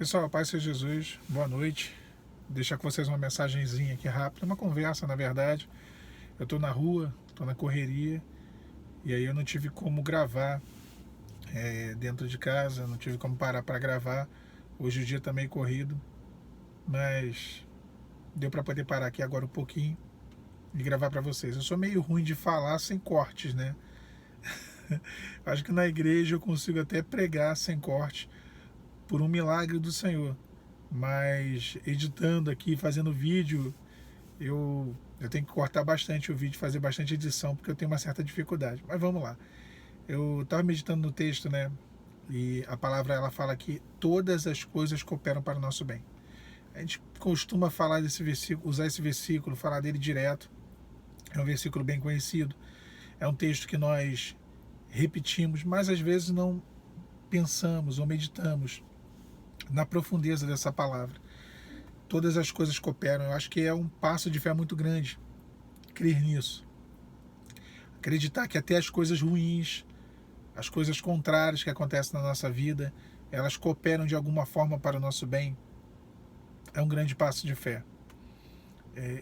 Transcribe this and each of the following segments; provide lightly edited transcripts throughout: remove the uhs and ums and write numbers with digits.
Pessoal, paz seja Jesus, boa noite. Vou deixar com vocês uma mensagenzinha aqui rápida, uma conversa na verdade. Eu tô na rua, tô na correria, e aí eu não tive como gravar dentro de casa, não tive como parar para gravar. Hoje o dia tá meio corrido, mas deu para poder parar aqui agora um pouquinho e gravar para vocês. Eu sou meio ruim de falar sem cortes, né? Acho que na igreja eu consigo até pregar sem corte, por um milagre do Senhor. Mas editando aqui, fazendo vídeo, eu tenho que cortar bastante o vídeo, fazer bastante edição, porque eu tenho uma certa dificuldade. Mas vamos lá. Eu estava meditando no texto, né? E a palavra ela fala que todas as coisas cooperam para o nosso bem. A gente costuma falar desse versículo, usar esse versículo, falar dele direto. É um versículo bem conhecido. É um texto que nós repetimos, mas às vezes não pensamos ou meditamos na profundeza dessa palavra. Todas as coisas cooperam. Eu acho que é um passo de fé muito grande crer nisso. Acreditar que até as coisas ruins, as coisas contrárias que acontecem na nossa vida, elas cooperam de alguma forma para o nosso bem. É um grande passo de fé.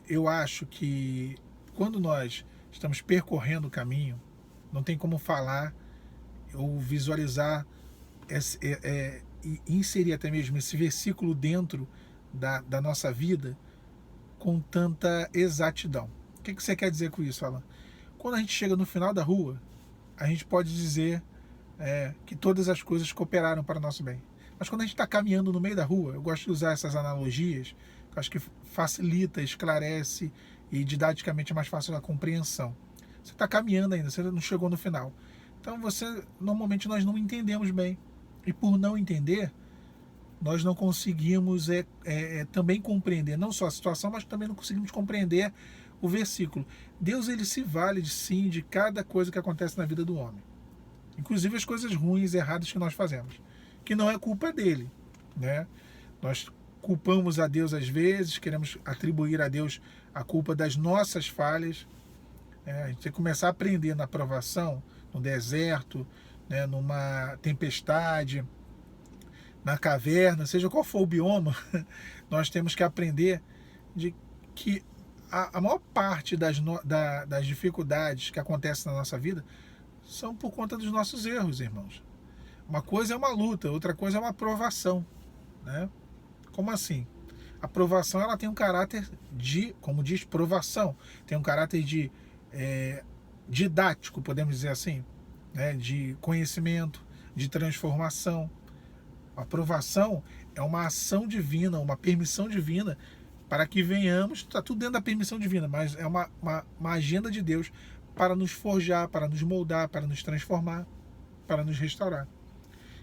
Eu acho que quando nós estamos percorrendo o caminho, não tem como falar ou visualizar e inserir até mesmo esse versículo dentro da nossa vida com tanta exatidão. O que você quer dizer com isso, Alan? Quando a gente chega no final da rua, a gente pode dizer que todas as coisas cooperaram para o nosso bem. Mas quando a gente está caminhando no meio da rua, eu gosto de usar essas analogias, que eu acho que facilita, esclarece e didaticamente é mais fácil a compreensão. Você está caminhando ainda, você não chegou no final. Então normalmente nós não entendemos bem. E por não entender, nós não conseguimos também compreender, não só a situação, mas também não conseguimos compreender o versículo. Deus ele se vale sim de cada coisa que acontece na vida do homem. Inclusive as coisas ruins, erradas que nós fazemos. Que não é culpa dele, né? Nós culpamos a Deus às vezes, queremos atribuir a Deus a culpa das nossas falhas. A gente tem que começar a aprender na provação, no deserto, né, numa tempestade, na caverna, seja qual for o bioma, nós temos que aprender de que a maior parte das dificuldades que acontecem na nossa vida são por conta dos nossos erros, irmãos. Uma coisa é uma luta, outra coisa é uma provação, né? Como assim? A provação ela tem um caráter de, como diz, provação, tem um caráter de didático, podemos dizer assim, né? De conhecimento, de transformação. A aprovação é uma ação divina, uma permissão divina para que venhamos, está tudo dentro da permissão divina, mas é uma agenda de Deus para nos forjar, para nos moldar, para nos transformar, para nos restaurar.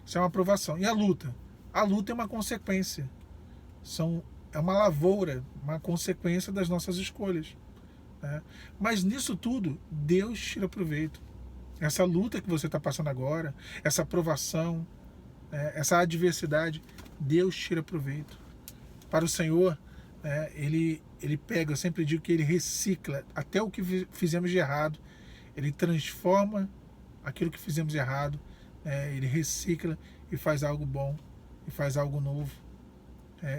Isso é uma aprovação. E a luta? A luta é uma consequência. É uma lavoura, uma consequência das nossas escolhas. Né? Mas nisso tudo, Deus tira proveito. Essa luta que você está passando agora, essa aprovação, essa adversidade, Deus tira proveito. Para o Senhor, ele pega, eu sempre digo que ele recicla até o que fizemos de errado, ele transforma aquilo que fizemos de errado, ele recicla e faz algo bom, e faz algo novo,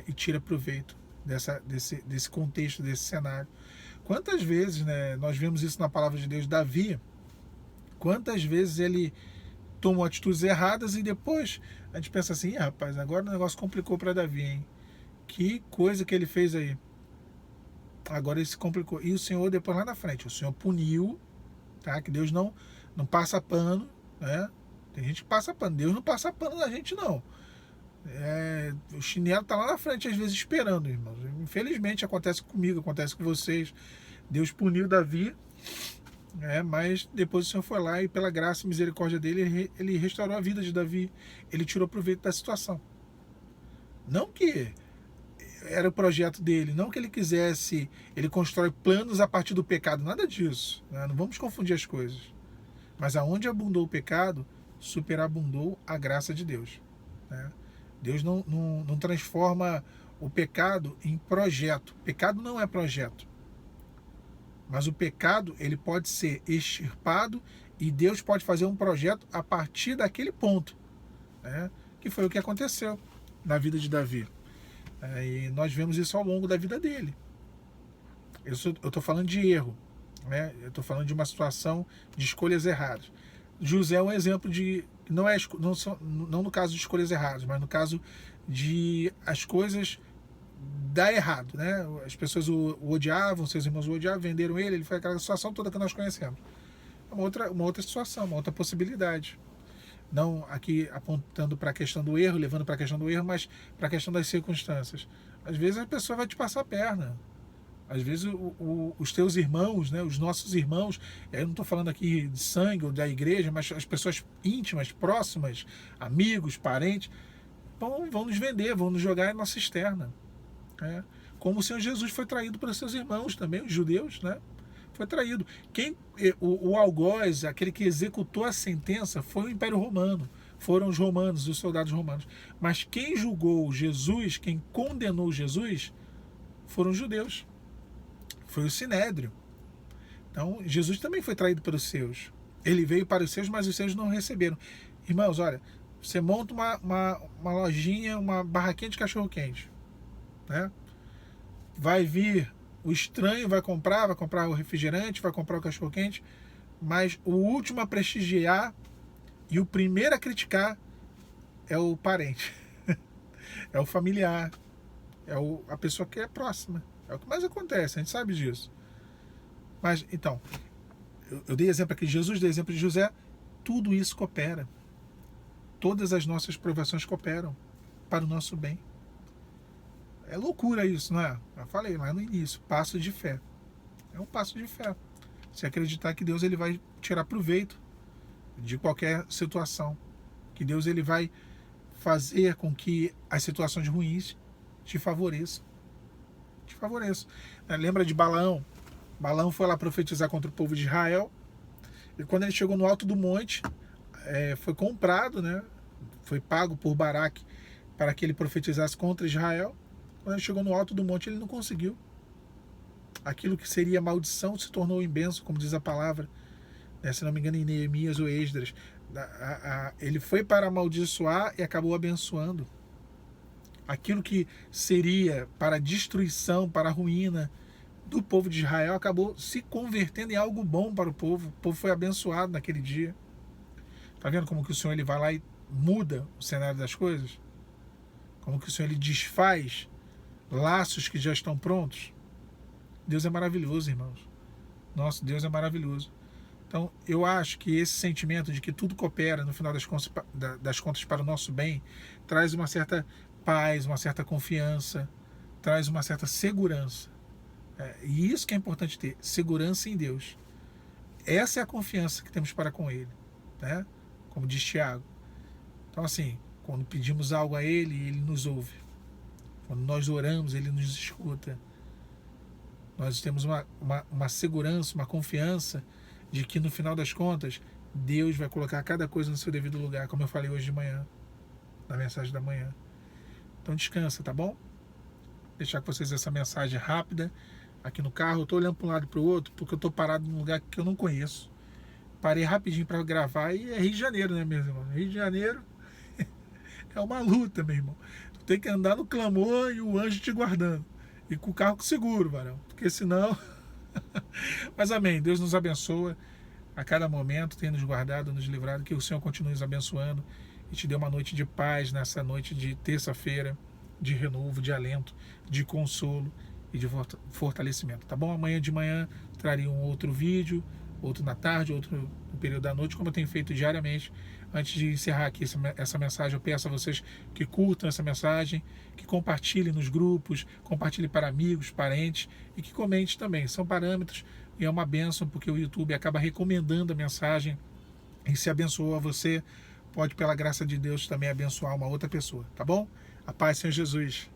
e tira proveito desse contexto, desse cenário. Quantas vezes nós vemos isso na palavra de Deus, Davi, quantas vezes ele tomou atitudes erradas e depois a gente pensa assim, rapaz, agora o negócio complicou para Davi, hein? Que coisa que ele fez aí. Agora ele se complicou. E o Senhor depois lá na frente, o Senhor puniu, tá? Que Deus não passa pano, né? Tem gente que passa pano, Deus não passa pano na gente não. O chinelo tá lá na frente às vezes esperando, irmãos. Infelizmente acontece comigo, acontece com vocês. Deus puniu Davi, mas depois o Senhor foi lá e pela graça e misericórdia dele, ele restaurou a vida de Davi. Ele tirou proveito da situação. Não que era o projeto dele, não que ele quisesse, ele constrói planos a partir do pecado, nada disso, né? Não vamos confundir as coisas. Mas aonde abundou o pecado, superabundou a graça de Deus, né? Deus não transforma o pecado em projeto. O pecado não é projeto. Mas o pecado, ele pode ser extirpado e Deus pode fazer um projeto a partir daquele ponto, né? Que foi o que aconteceu. na vida de Davi. E nós vemos isso ao longo da vida dele. Eu estou falando de erro, né? Eu estou falando de uma situação de escolhas erradas. José é um exemplo de, não no caso de escolhas erradas, mas no caso de as coisas dar errado, né? As pessoas o odiavam, seus irmãos o odiavam, venderam ele foi aquela situação toda que nós conhecemos. Uma outra situação, uma outra possibilidade. Não aqui apontando para a questão do erro, levando para a questão do erro, mas para a questão das circunstâncias. Às vezes a pessoa vai te passar a perna. Às vezes os teus irmãos, né, os nossos irmãos, eu não estou falando aqui de sangue ou da igreja, mas as pessoas íntimas, próximas, amigos, parentes, vão nos vender, vão nos jogar na cisterna. Né? Como o Senhor Jesus foi traído pelos seus irmãos também, os judeus, né? Foi traído. O algoz, aquele que executou a sentença, foi o Império Romano. Foram os romanos, os soldados romanos. Mas quem julgou Jesus, quem condenou Jesus, foram os judeus. Foi o Sinédrio. Então, Jesus também foi traído pelos seus. Ele veio para os seus, mas os seus não receberam. Irmãos, olha, você monta uma lojinha, uma barraquinha de cachorro-quente, né? Vai vir o estranho, vai comprar o refrigerante, vai comprar o cachorro-quente, mas o último a prestigiar e o primeiro a criticar é o parente, é o familiar, a pessoa que é próxima. É o que mais acontece, a gente sabe disso. Mas, então, eu dei exemplo aqui de Jesus, dei exemplo de José, tudo isso coopera. Todas as nossas provações cooperam para o nosso bem. É loucura isso, não é? Eu falei lá no início, passo de fé. É um passo de fé. Se acreditar que Deus ele vai tirar proveito de qualquer situação. Que Deus ele vai fazer com que as situações ruins te favoreçam. Te favoreçam. Lembra de Balaão? Balaão foi lá profetizar contra o povo de Israel. E quando ele chegou no alto do monte, foi comprado, né? Foi pago por Baraque para que ele profetizasse contra Israel. Quando ele chegou no alto do monte, ele não conseguiu. Aquilo que seria maldição se tornou em bênção, como diz a palavra. Se não me engano, em Neemias ou Esdras. Ele foi para amaldiçoar e acabou abençoando. Aquilo que seria para destruição, para a ruína do povo de Israel, acabou se convertendo em algo bom para o povo. O povo foi abençoado naquele dia. Está vendo como que o Senhor ele vai lá e muda o cenário das coisas? Como que o Senhor ele desfaz laços que já estão prontos? Deus é maravilhoso, irmãos. Nosso Deus é maravilhoso. Então, eu acho que esse sentimento de que tudo coopera, no final das contas para o nosso bem, traz uma certa paz, uma certa confiança, traz uma certa segurança. E isso que é importante ter, segurança em Deus. Essa é a confiança que temos para com Ele, né? Como diz Tiago. Então, assim, quando pedimos algo a Ele, Ele nos ouve. Quando nós oramos, Ele nos escuta. Nós temos uma segurança, uma confiança de que no final das contas, Deus vai colocar cada coisa no seu devido lugar, como eu falei hoje de manhã, na mensagem da manhã. Então descansa, tá bom? Deixar com vocês essa mensagem rápida aqui no carro. Eu estou olhando para um lado e para o outro porque eu estou parado num lugar que eu não conheço. Parei rapidinho para gravar e é Rio de Janeiro, né, meu irmão? Rio de Janeiro é uma luta, meu irmão. Tu tem que andar no clamor e o anjo te guardando. E com o carro seguro, varão. Porque senão... Mas amém. Deus nos abençoa a cada momento, tem nos guardado, nos livrado. Que o Senhor continue nos abençoando e te dê uma noite de paz nessa noite de terça-feira, de renovo, de alento, de consolo e de fortalecimento. Tá bom? Amanhã de manhã traria um outro vídeo, outro na tarde, outro no período da noite, como eu tenho feito diariamente. Antes de encerrar aqui essa mensagem, eu peço a vocês que curtam essa mensagem, que compartilhem nos grupos, compartilhem para amigos, parentes e que comentem também. São parâmetros e é uma bênção porque o YouTube acaba recomendando a mensagem e se abençoou a você, pode pela graça de Deus também abençoar uma outra pessoa, tá bom? A paz, Senhor Jesus.